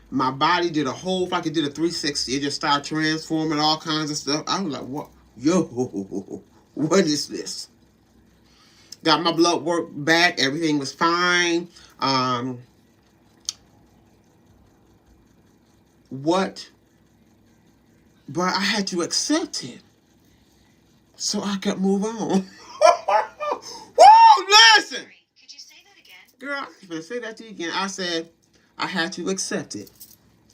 My body did a whole, if I could did a 360, it just started transforming all kinds of stuff. I was like, what? Yo, what is this? Got my blood work back. Everything was fine. But I had to accept it so I could move on. Whoa, listen. Could you say that again? Girl, I was going to say that to you again. I said, I had to accept it.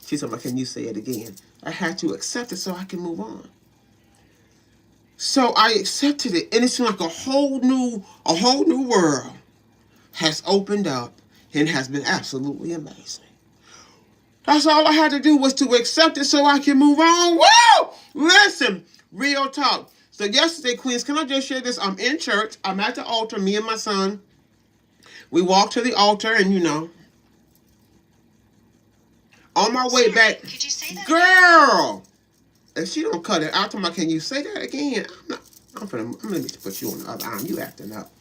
She said, can you say it again? I had to accept it so I can move on. So I accepted it, and it seemed like a whole new world has opened up and has been absolutely amazing. That's all I had to do was to accept it so I can move on. Woo! Listen, real talk. So yesterday, Queens, can I just share this? I'm in church. I'm at the altar, me and my son. We walked to the altar, and on my way back. Could you say that girl! If she don't cut it out, to my, can you say that again? I'm gonna put you on the other arm. You acting up.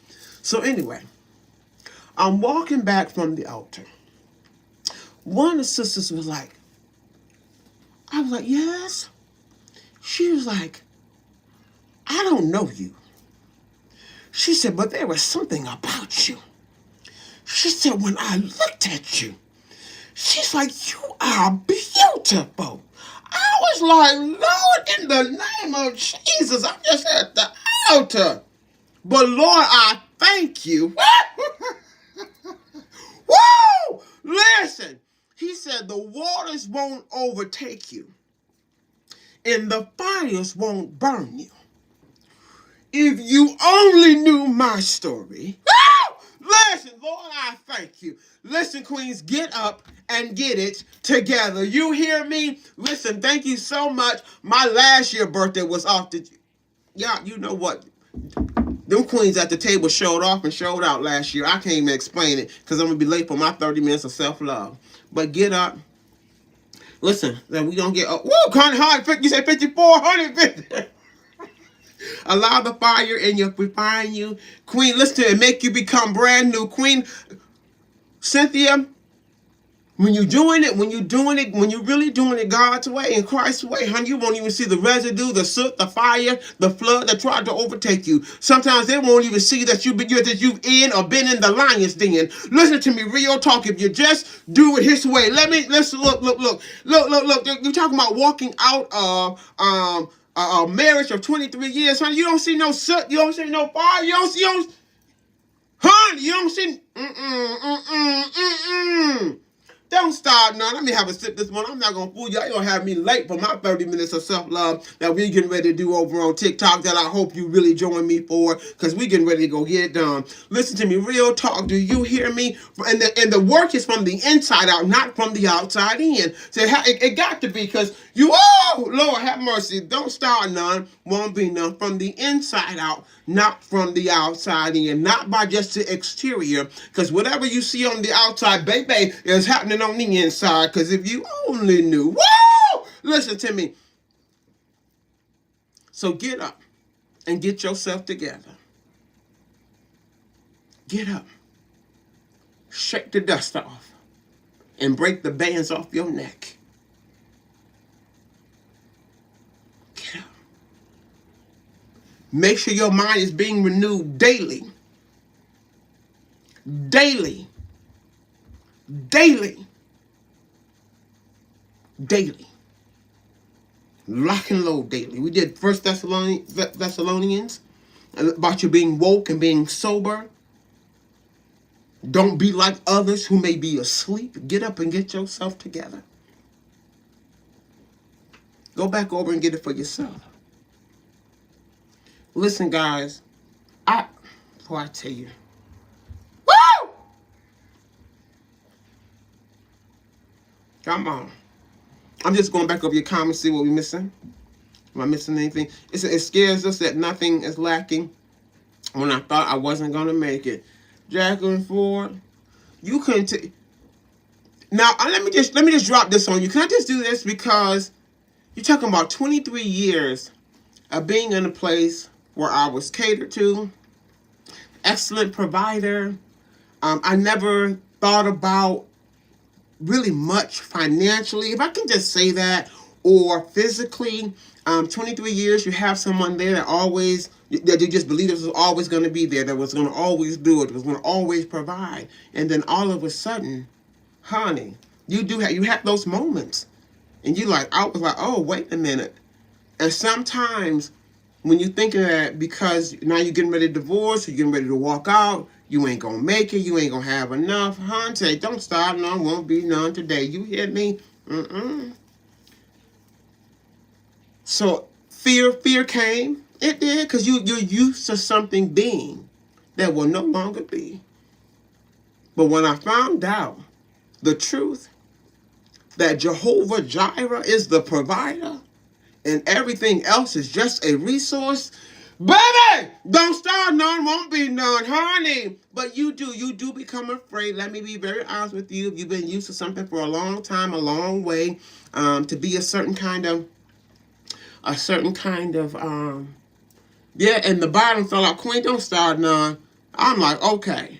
So anyway, I'm walking back from the altar. One of the sisters was like, I was like, yes. She was like, I don't know you. She said, but there was something about you. She said, when I looked at you, she's like, you are beautiful. I was like, Lord, in the name of Jesus, I'm just at the altar. But Lord, I thank you. Woo! Listen, he said the waters won't overtake you and the fires won't burn you. If you only knew my story. Listen, Lord, I thank you. Listen, Queens, get up and get it together. You hear me? Listen, thank you so much. My last year birthday was off the... Y'all, you know what? Them queens at the table showed off and showed out last year. I can't even explain it because I'm going to be late for my 30 minutes of self-love. But get up. Listen, then we don't get... Woo, 150, you say 54, 150. Allow the fire in you refine you. Queen, listen to it. Make you become brand new. Queen Cynthia, when you're really doing it God's way and Christ's way, honey, you won't even see the residue, the soot, the fire, the flood that tried to overtake you. Sometimes they won't even see that you've in or been in the lion's den. Listen to me, real talk. If you just do it his way, let's look. You're talking about walking out of a marriage of 23 years, honey. You don't see no soot, you don't see no fire, you don't see Don't start now. Let me have a sip this morning. I'm not going to fool you. You're going to have me late for my 30 minutes of self-love that we're getting ready to do over on TikTok that I hope you really join me for because we're getting ready to go get it done. Listen to me. Real talk. Do you hear me? And the work is from the inside out, not from the outside in. So it got to be because Lord have mercy. Don't start none. Won't be none. From the inside out, not from the outside in. Not by just the exterior. Because whatever you see on the outside, baby, is happening on the inside. Because if you only knew. Woo! Listen to me. So get up and get yourself together. Get up. Shake the dust off. And break the bands off your neck. Get up. Make sure your mind is being renewed daily. Daily. Daily. Daily. Lock and load daily. We did 1 Thessalonians. about you being woke and being sober. Don't be like others who may be asleep. Get up and get yourself together. Go back over and get it for yourself. Listen, guys, before I tell you, woo! Come on. I'm just going back over your comments, see what we're missing. Am I missing anything? It scares us that nothing is lacking when I thought I wasn't going to make it. Jacqueline Ford, you couldn't now, let me just drop this on you. Can I just do this? Because you're talking about 23 years of being in a place where I was catered to, excellent provider. I never thought about really much financially, if I can just say that, or physically. 23 years, you have someone there that you just believe this was always going to be there, that was going to always do it, was going to always provide. And then all of a sudden, honey, you have those moments. And I was like, oh, wait a minute. And sometimes when you think of that, because now you're getting ready to divorce, you're getting ready to walk out, you ain't going to make it, you ain't going to have enough. Honey, don't start, none won't be none today. You hear me? So fear came. It did, because you're used to something being that will no longer be. But when I found out the truth that Jehovah Jireh is the provider and everything else is just a resource, baby, don't start, none won't be none, honey. But you do become afraid. Let me be very honest with you. If you've been used to something for a long time, a long way, to be a certain kind of, and the bottom fell out, Queen, don't start none. I'm like, okay.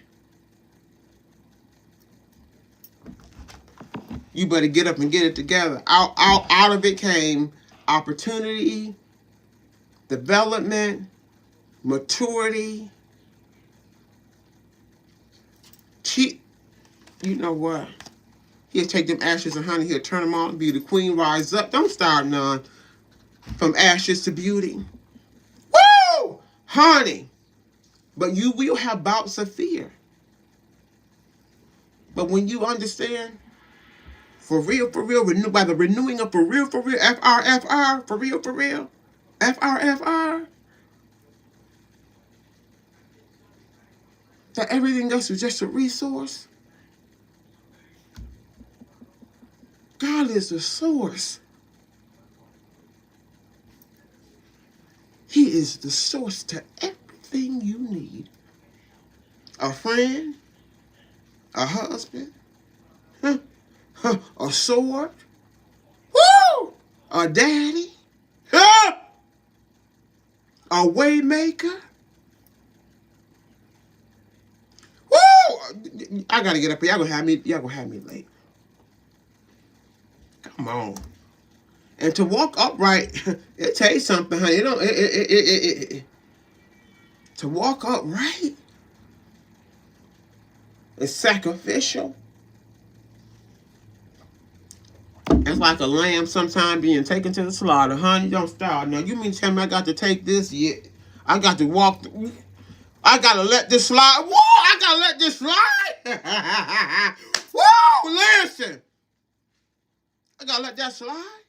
You better get up and get it together. Out of it came opportunity, development, maturity. You know what? He'll take them ashes and honey, he'll turn them on, be the queen, rise up. Don't start none. From ashes to beauty. Woo! Honey. But you will have bouts of fear. But when you understand, for real, by the renewing of for real, FR, for real, FR, that everything else is just a resource. God is the source. He is the source to everything you need. A friend, a husband, a sword, woo! A daddy, a way maker. Woo! I gotta get up here. Y'all gonna have me late. Come on. And to walk upright, it takes something, honey. To walk upright is sacrificial. It's like a lamb sometimes being taken to the slaughter. Honey, don't start. Now, you mean to tell me I got to take this? Yeah. I got to walk. I got to let this slide. Whoa, I got to let this slide. Whoa, listen. I got to let that slide.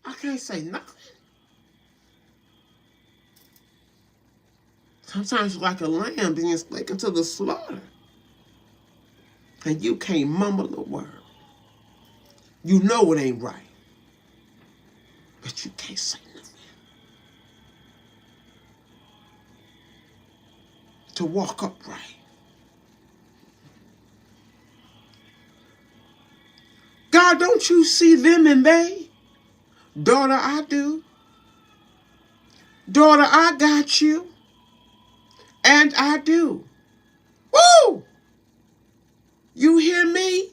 I can't say nothing. Sometimes it's like a lamb being taken to the slaughter. And you can't mumble a word. You know it ain't right. But you can't say nothing. To walk upright. God, don't you see them and they? Daughter, I do. Daughter, I got you. And I do. Woo! You hear me?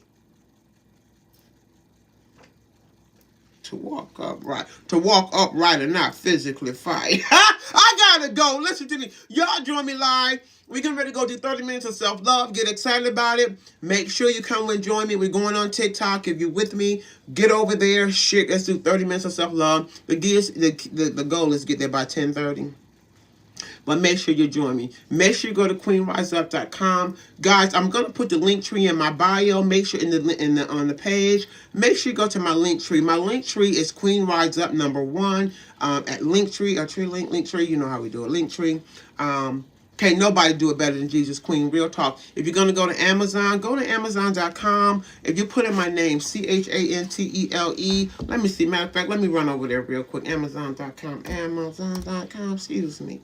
To walk upright. To walk upright and not physically fight. I gotta go. Listen to me. Y'all join me live. We're getting ready to go do 30 minutes of self-love. Get excited about it. Make sure you come and join me. We're going on TikTok. If you're with me, get over there. Shit, let's do 30 minutes of self-love. The goal is to get there by 10:30. but make sure you join me. Make sure you go to queenriseup.com. Guys, I'm gonna put the link tree in my bio. Make sure on the page. Make sure you go to my link tree. My link tree is Queen Rise Up #1 at Linktree or Linktree. You know how we do it. Linktree. Can't nobody do it better than Jesus Queen. Real talk. If you're going to go to Amazon, go to Amazon.com. If you put in my name, Chantele. Let me see. Matter of fact, let me run over there real quick. Amazon.com. Amazon.com. Excuse me.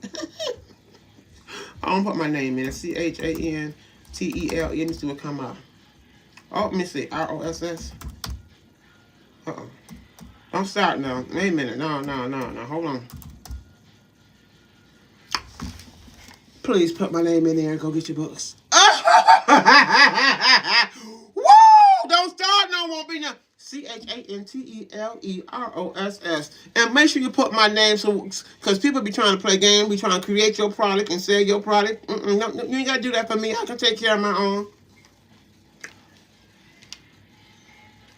I don't put my name in. Chantele. Let me see what come up. Oh, let me see. ROSS. Uh-oh. Don't start now. Wait a minute. No. Hold on. Please put my name in there and go get your books. Woo! Don't start, no, won't be no. Chanteleross. And make sure you put my name, so because people be trying to play games, be trying to create your product and sell your product. No, you ain't got to do that for me. I can take care of my own.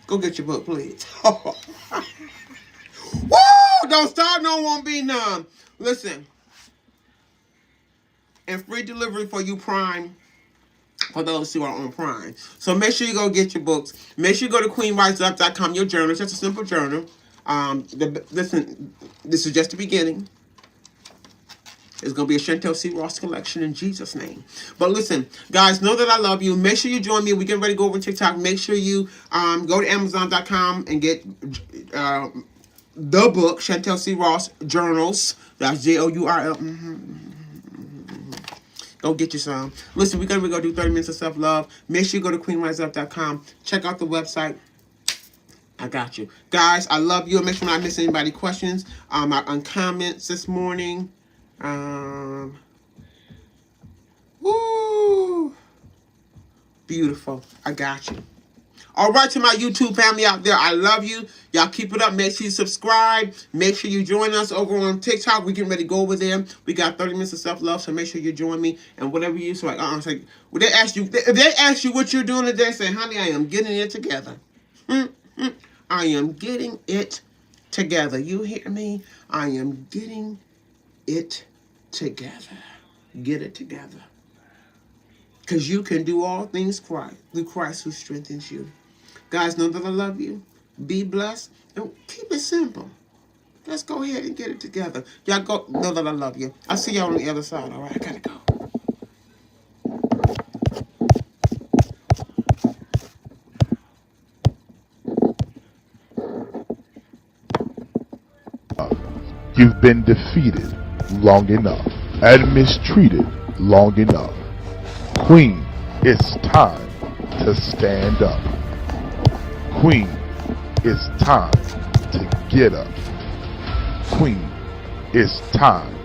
Go get your book, please. Woo! Don't start, no, won't be none. Listen. And free delivery for you Prime, for those who are on Prime. So make sure you go get your books. Make sure you go to queenriseup.com, your journal. It's just a simple journal. Listen, this is just the beginning. It's going to be a Chantele C. Ross collection in Jesus' name. But listen, guys, know that I love you. Make sure you join me. We're getting ready to go over to TikTok. Make sure you go to Amazon.com and get the book, Chantele C. Ross Journals. That's JOURL. Go get you some. Listen, we're going to go do 30 minutes of self-love. Make sure you go to queenriseup.com. Check out the website. I got you. Guys, I love you. Make sure I not miss anybody questions on comments this morning. Woo! Beautiful. I got you. All right, to my YouTube family out there, I love you. Y'all keep it up. Make sure you subscribe. Make sure you join us over on TikTok. We're getting ready to go over there. We got 30 minutes of self-love, so make sure you join me. And whatever you so like, it's like, well, if they ask you what you're doing today, say, honey, I am getting it together. I am getting it together. You hear me? I am getting it together. Get it together. Because you can do all things through Christ who strengthens you. Guys, know that I love you. Be blessed. And keep it simple. Let's go ahead and get it together. Y'all go. Know that I love you. I'll see y'all on the other side. All right, I gotta go. You've been defeated long enough and mistreated long enough. Queen, it's time to stand up. Queen, it's time to get up. Queen, it's time